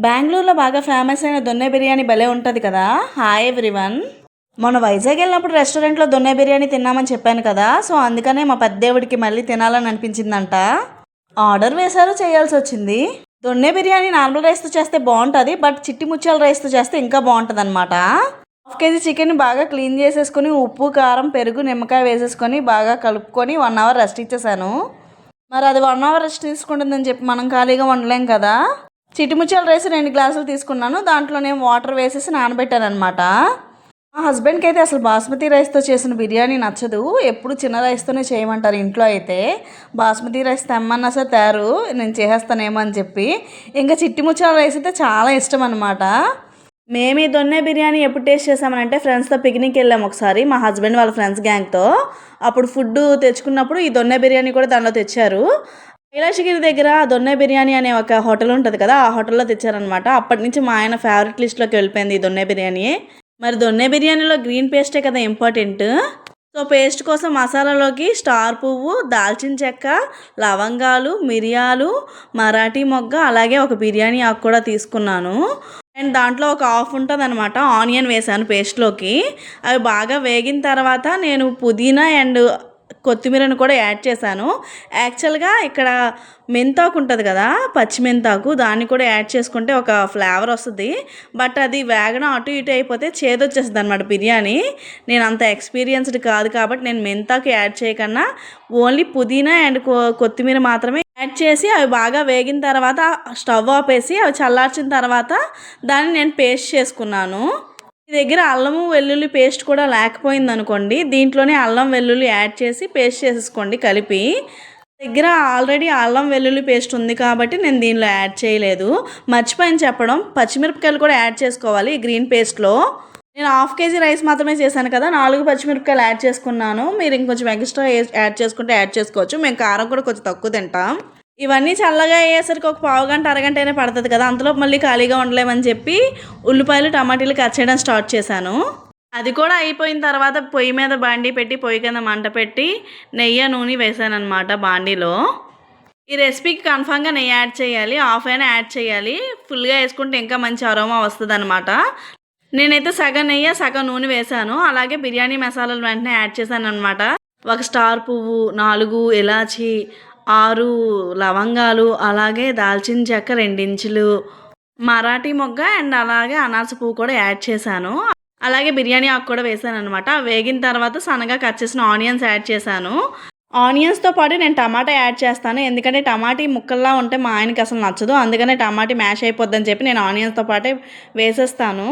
బెంగళూరులో బాగా ఫేమస్ అయిన దొన్నె బిర్యానీ భలే ఉంటుంది కదా. Hi everyone. మొన్న వైజాగ్ వెళ్ళినప్పుడు రెస్టారెంట్లో దొన్నె బిర్యానీ తిన్నామని చెప్పాను కదా. సో అందుకనే మా పెద్దేవుడికి మళ్ళీ తినాలని అనిపించిందంట. ఆర్డర్ వేశారు, చేయాల్సి వచ్చింది. దొన్నె బిర్యానీ నార్మల్ రైస్తో చేస్తే బాగుంటుంది, బట్ చిట్టి ముత్యాల రైస్తో చేస్తే ఇంకా బాగుంటుంది అనమాట. 1/2 కేజీ చికెన్ బాగా క్లీన్ చేసేసుకొని ఉప్పు కారం పెరుగు నిమ్మకాయ వేసేసుకొని బాగా కలుపుకొని 1 అవర్ రెస్ట్ ఇచ్చేసాను. మరి అది 1 అవర్ రెస్ట్ తీసుకుంటుందని చెప్పి మనం ఖాళీగా వండలేం కదా. చిటిముచ్చాల రైస్ 2 గ్లాసులు తీసుకున్నాను. దాంట్లో నేను వాటర్ వేసేసి నానబెట్టాను అనమాట. మా హస్బెండ్కి అయితే అసలు బాస్మతి రైస్తో చేసిన బిర్యానీ నచ్చదు. ఎప్పుడు చిన్న రైస్తోనే చేయమంటారు ఇంట్లో అయితే. బాస్మతి రైస్ తెమ్మన్నా సరే తయారు, నేను చేసేస్తానేమో అని చెప్పి. ఇంకా చిట్టిముచ్చాల రైస్ అయితే చాలా ఇష్టం అనమాట. మేము ఈ దొన్నె బిర్యానీ ఎప్పుడు టేస్ట్ చేసామనంటే ఫ్రెండ్స్తో పిక్నిక్ వెళ్ళాము ఒకసారి, మా హస్బెండ్ వాళ్ళ ఫ్రెండ్స్ గ్యాంగ్తో. అప్పుడు ఫుడ్ తెచ్చుకున్నప్పుడు ఈ దొన్నె బిర్యానీ కూడా దానిలో తెచ్చారు. కైలాసగిరి దగ్గర దొన్నె బిర్యానీ అనే ఒక హోటల్ ఉంటుంది కదా, ఆ హోటల్లో తెచ్చారనమాట. అప్పటి నుంచి మా ఆయన ఫేవరెట్ లిస్ట్లోకి వెళ్ళిపోయింది ఈ దొన్నె బిర్యానీ. మరి దొన్నె బిర్యానీలో గ్రీన్ పేస్టే కదా ఇంపార్టెంట్. సో పేస్ట్ కోసం మసాలాలోకి స్టార్ పువ్వు, దాల్చిన చెక్క, లవంగాలు, మిరియాలు, మరాఠీ మొగ్గ, అలాగే ఒక బిర్యానీ ఆకు కూడా తీసుకున్నాను. అండ్ దాంట్లో ఒక హాఫ్ ఉంటుంది అనమాట ఆనియన్ వేసాను పేస్ట్లోకి. అవి బాగా వేగిన తర్వాత నేను పుదీనా అండ్ కొత్తిమీరను కూడా యాడ్ చేశాను. యాక్చువల్గా ఇక్కడ మెంతాకు ఉంటుంది కదా, పచ్చిమెంతాకు, దాన్ని కూడా యాడ్ చేసుకుంటే ఒక ఫ్లేవర్ వస్తుంది. బట్ అది వేగడం అటు ఇటు అయిపోతే చేదొచ్చేస్తుంది అనమాట బిర్యానీ. నేను అంత ఎక్స్పీరియన్స్డ్ కాదు కాబట్టి నేను మెంతాకు యాడ్ చేయకన్నా ఓన్లీ పుదీనా అండ్ కొత్తిమీర మాత్రమే యాడ్ చేసి అవి బాగా వేగిన తర్వాత స్టవ్ ఆపేసి అవి చల్లార్చిన తర్వాత దాన్ని నేను పేస్ట్ చేసుకున్నాను. మీ దగ్గర అల్లము వెల్లుల్లి పేస్ట్ కూడా లేకపోయింది అనుకోండి, దీంట్లోనే అల్లం వెల్లుల్లి యాడ్ చేసి పేస్ట్ చేసేసుకోండి కలిపి. దగ్గర ఆల్రెడీ అల్లం వెల్లుల్లి పేస్ట్ ఉంది కాబట్టి నేను దీనిలో యాడ్ చేయలేదు. మర్చిపోయిన చెప్పడం, పచ్చిమిరపకాయలు కూడా యాడ్ చేసుకోవాలి ఈ గ్రీన్ పేస్ట్లో. నేను 1/2 కేజీ రైస్ మాత్రమే చేశాను కదా, 4 పచ్చిమిరపకాయలు యాడ్ చేసుకున్నాను. మీరు ఇంకొంచెం ఎక్స్ట్రా యాడ్ చేసుకుంటే యాడ్ చేసుకోవచ్చు. మేము కారం కూడా కొంచెం తక్కువ తింటాం. ఇవన్నీ చల్లగా అయ్యేసరికి ఒక పావు గంట అరగంట అయినా పడుతుంది కదా, అంతలో మళ్ళీ ఖాళీగా ఉండలేమని చెప్పి ఉల్లిపాయలు టమాటీలు కట్ చేయడం స్టార్ట్ చేశాను. అది కూడా అయిపోయిన తర్వాత పొయ్యి మీద బాండీ పెట్టి పొయ్యి కింద మంట పెట్టి నెయ్యి నూనె వేసాను అనమాట బాండీలో. ఈ రెసిపీకి కన్ఫామ్గా నెయ్యి యాడ్ చేయాలి, హాఫ్ అయినా యాడ్ చేయాలి. ఫుల్గా వేసుకుంటే ఇంకా మంచి అరోమా వస్తుంది అనమాట. నేనైతే సగం నెయ్యి సగం నూనె వేసాను. అలాగే బిర్యానీ మసాలాలు వెంటనే యాడ్ చేశాను అనమాట. ఒక స్టార్ పువ్వు, 4 ఇలాచి, 6 లవంగాలు, అలాగే దాల్చిన చెక్క 2 ఇంచులు, మరాఠీ మొగ్గ అండ్ అలాగే అనాస పువ్వు కూడా యాడ్ చేశాను. అలాగే బిర్యానీ ఆకు కూడా వేసాను అనమాట. వేగిన తర్వాత సన్నగా కట్ చేసిన ఆనియన్స్ యాడ్ చేశాను. ఆనియన్స్తో పాటు నేను టమాటా యాడ్ చేస్తాను, ఎందుకంటే టమాటీ ముక్కల్లా ఉంటే మా ఆయనకి అసలు నచ్చదు. అందుకనే టమాటీ మ్యాష్ అయిపోద్దని చెప్పి నేను ఆనియన్స్తో పాటే వేసేస్తాను.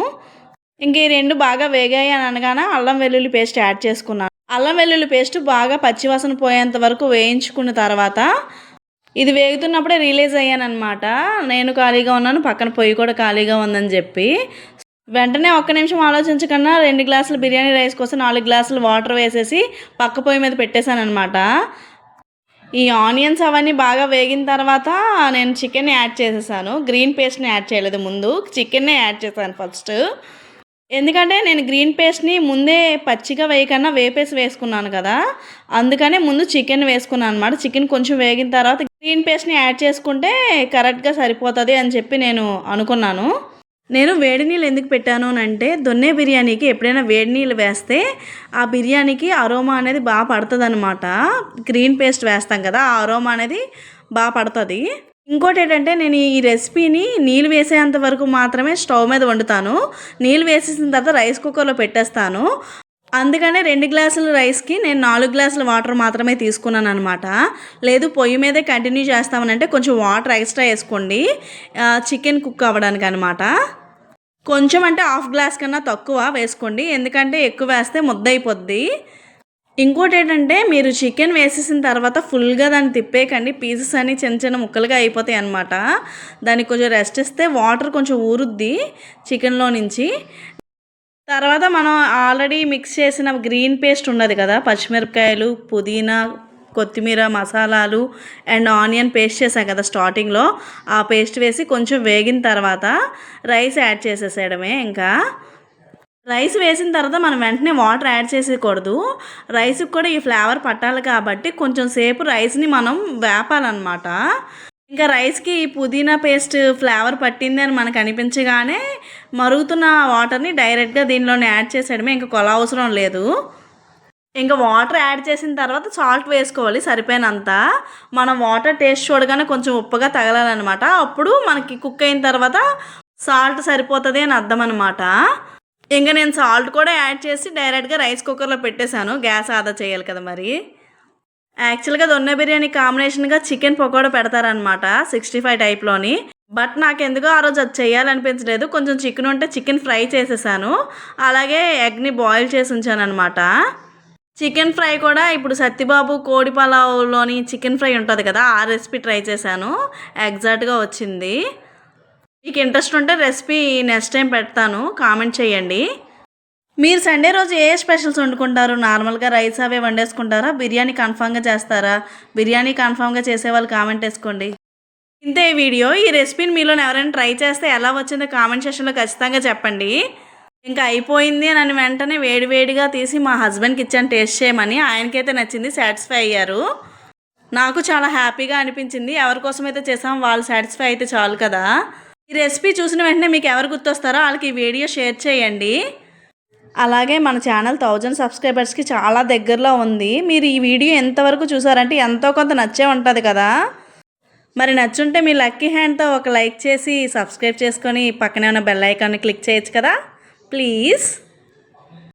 ఇంక ఈ 2 బాగా వేగాయి అని అనగానే అల్లం వెల్లుల్లి పేస్ట్ యాడ్ చేసుకున్నాను. అల్లం వెల్లుల్లి పేస్ట్ బాగా పచ్చివాసన పోయేంత వరకు వేయించుకున్న తర్వాత ఇది వేగుతున్నప్పుడే రిలీజ్ అయ్యానమాట. నేను ఖాళీగా ఉన్నాను, పక్కన పొయ్యి కూడా ఖాళీగా ఉందని చెప్పి. వెంటనే 1 నిమిషం ఆలోచించకుండా 2 గ్లాసులు బిర్యానీ రైస్ కోసం 4 గ్లాసులు వాటర్ వేసేసి పక్క పొయ్యి మీద పెట్టేశాను అనమాట. ఈ ఆనియన్స్ అవన్నీ బాగా వేగిన తర్వాత నేను చికెన్ యాడ్ చేసేసాను. గ్రీన్ పేస్ట్ని యాడ్ చేయలేదు, ముందు చికెన్నే యాడ్ చేశాను ఫస్ట్. ఎందుకంటే నేను గ్రీన్ పేస్ట్ని ముందే పచ్చిగా వేయకన్నా వేపేసి వేసుకున్నాను కదా, అందుకనే ముందు చికెన్ వేసుకున్నాను అనమాట. చికెన్ కొంచెం వేగిన తర్వాత గ్రీన్ పేస్ట్ని యాడ్ చేసుకుంటే కరెక్ట్గా సరిపోతుంది అని చెప్పి నేను అనుకున్నాను. నేను వేడి నీళ్ళు ఎందుకు పెట్టాను అంటే దొన్నె బిర్యానీకి ఎప్పుడైనా వేడి నీళ్ళు వేస్తే ఆ బిర్యానీకి అరోమా అనేది బాగా పడుతుంది అనమాట. గ్రీన్ పేస్ట్ వేస్తాం కదా, ఆ అరోమా అనేది బాగా పడుతుంది. ఇంకోటి ఏంటంటే నేను ఈ రెసిపీని నీళ్ళు వేసేంత వరకు మాత్రమే స్టవ్ మీద వండుతాను. నీళ్ళు వేసేసిన తర్వాత రైస్ కుక్కర్లో పెట్టేస్తాను. అందుకనే 2 గ్లాసుల రైస్కి నేను 4 గ్లాసుల వాటర్ మాత్రమే తీసుకున్నాను అనమాట. లేదు పొయ్యి మీదే కంటిన్యూ చేస్తామనంటే కొంచెం వాటర్ ఎక్స్ట్రా వేసుకోండి చికెన్ కుక్ అవ్వడానికి అనమాట. కొంచెం అంటే 1/2 గ్లాస్ కన్నా తక్కువ వేసుకోండి, ఎందుకంటే ఎక్కువ వేస్తే ముద్ద అయిపోద్ది. ఇంకోటి ఏంటంటే మీరు చికెన్ వేసేసిన తర్వాత ఫుల్గా దాన్ని తిప్పేయకండి, పీసెస్ అన్నీ చిన్న చిన్న ముక్కలుగా అయిపోతాయి అన్నమాట. దానికి కొంచెం రెస్ట్ ఇస్తే వాటర్ కొంచెం ఊరుద్ది చికెన్లో నుంచి. తర్వాత మనం ఆల్రెడీ మిక్స్ చేసిన గ్రీన్ పేస్ట్ ఉన్నది కదా, పచ్చిమిరపకాయలు, పుదీనా, కొత్తిమీర, మసాలాలు అండ్ ఆనియన్ పేస్ట్ చేసాం కదా స్టార్టింగ్లో, ఆ పేస్ట్ వేసి కొంచెం వేగిన తర్వాత రైస్ యాడ్ చేసేసేయడమే. ఇంకా రైస్ వేసిన తర్వాత మనం వెంటనే వాటర్ యాడ్ చేసేయకూడదు. రైస్కి కూడా ఈ ఫ్లేవర్ పట్టాలి కాబట్టి కొంచెం సేపు రైస్ని మనం వేపాలన్నమాట. ఇంకా రైస్కి పుదీనా పేస్ట్ ఫ్లేవర్ పట్టింది అని మనకు అనిపించగానే మరుగుతున్న వాటర్ని డైరెక్ట్గా దీనిలోనే యాడ్ చేసేయడమే, ఇంకా కొల అవసరం లేదు. ఇంకా వాటర్ యాడ్ చేసిన తర్వాత సాల్ట్ వేసుకోవాలి సరిపోయినంత. మనం వాటర్ టేస్ట్ చూడగానే కొంచెం ఉప్పుగా తగలాలన్నమాట. అప్పుడు మనకి కుక్ అయిన తర్వాత సాల్ట్ సరిపోతుంది అని అర్థం అనమాట. ఇంకా నేను సాల్ట్ కూడా యాడ్ చేసి డైరెక్ట్గా రైస్ కుక్కర్లో పెట్టేశాను, గ్యాస్ ఆదా చేయాలి కదా మరి. యాక్చువల్గా దొన్నె బిర్యానీ కాంబినేషన్గా చికెన్ పకోడా పెడతారనమాట 65 టైప్లోని. బట్ నాకెందుకో ఆ రోజు అది చేయాలనిపించలేదు. కొంచెం చికెన్ ఉంటే చికెన్ ఫ్రై చేసేసాను, అలాగే ఎగ్ని బాయిల్ చేసి ఉంచాను అనమాట. చికెన్ ఫ్రై కూడా ఇప్పుడు సత్యబాబు కోడి పలావ్లోని చికెన్ ఫ్రై ఉంటుంది కదా, ఆ రెసిపీ ట్రై చేశాను, ఎగ్జాక్ట్గా వచ్చింది. మీకు ఇంట్రెస్ట్ ఉంటే రెసిపీ నెక్స్ట్ టైం పెడతాను, కామెంట్ చేయండి. మీరు సండే రోజు ఏ స్పెషల్స్ వండుకుంటారు? నార్మల్గా రైస్ అవే వండేసుకుంటారా? బిర్యానీ కన్ఫామ్గా చేస్తారా? బిర్యానీ కన్ఫామ్గా చేసేవాళ్ళు కామెంట్ వేసుకోండి. ఇంతే ఈ వీడియో. ఈ రెసిపీని మీలో ఎవరైనా ట్రై చేస్తే ఎలా వచ్చిందో కామెంట్ సెక్షన్లో ఖచ్చితంగా చెప్పండి. ఇంకా అయిపోయింది అని వెంటనే వేడివేడిగా తీసి మా హస్బెండ్కి ఇచ్చాను టేస్ట్ చేయమని. ఆయనకైతే నచ్చింది, సాటిస్ఫై అయ్యారు. నాకు చాలా హ్యాపీగా అనిపించింది. ఎవరికోసమైతే చేసాం వాళ్ళు సాటిస్ఫై అయితే చాలు కదా. ఈ రెసిపీ చూసిన వెంటనే మీకు ఎవరు గుర్తొస్తారో వాళ్ళకి ఈ వీడియో షేర్ చేయండి. అలాగే మన ఛానల్ 1000 సబ్స్క్రైబర్స్కి చాలా దగ్గరలో ఉంది. మీరు ఈ వీడియో ఎంతవరకు చూసారంటే ఎంతో కొంత నచ్చే ఉంటుంది కదా. మరి నచ్చుంటే మీ లక్కీ హ్యాండ్తో ఒక లైక్ చేసి సబ్స్క్రైబ్ చేసుకొని పక్కనే ఉన్న బెల్ ఐకాన్ని క్లిక్ చేయొచ్చు కదా ప్లీజ్.